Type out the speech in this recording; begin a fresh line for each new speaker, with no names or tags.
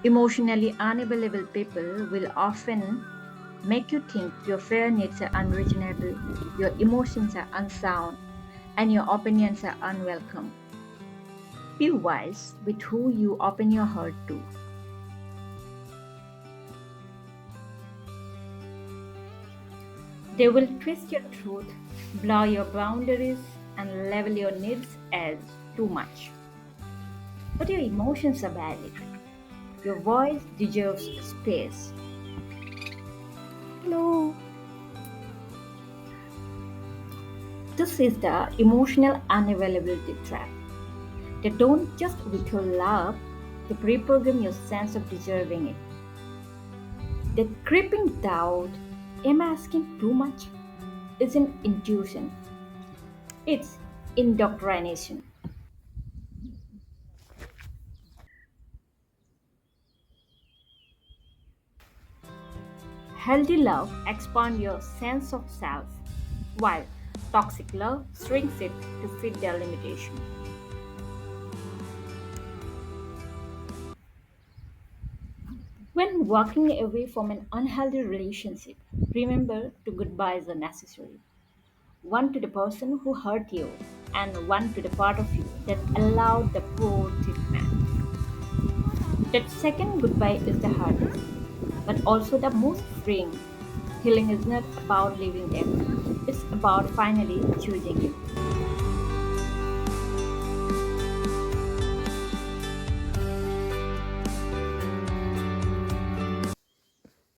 Emotionally unavailable people will often make you think your fair needs are unreasonable, your emotions are unsound, and your opinions are unwelcome. Be wise with who you open your heart to. They will twist your truth, blur your boundaries, and level your needs as too much. But your emotions are valid. Your voice deserves space.
Hello.
This is the emotional unavailability trap. They don't just withhold love, they reprogram your sense of deserving it. The creeping doubt, am I asking too much? Isn't intuition, it's indoctrination. Healthy love expands your sense of self, while toxic love shrinks it to fit their limitation. When walking away from an unhealthy relationship, remember two goodbyes are necessary. One to the person who hurt you, and one to the part of you that allowed the poor treatment. That second goodbye is the hardest, but also the most freeing. Healing is not about leaving them, it's about finally choosing you.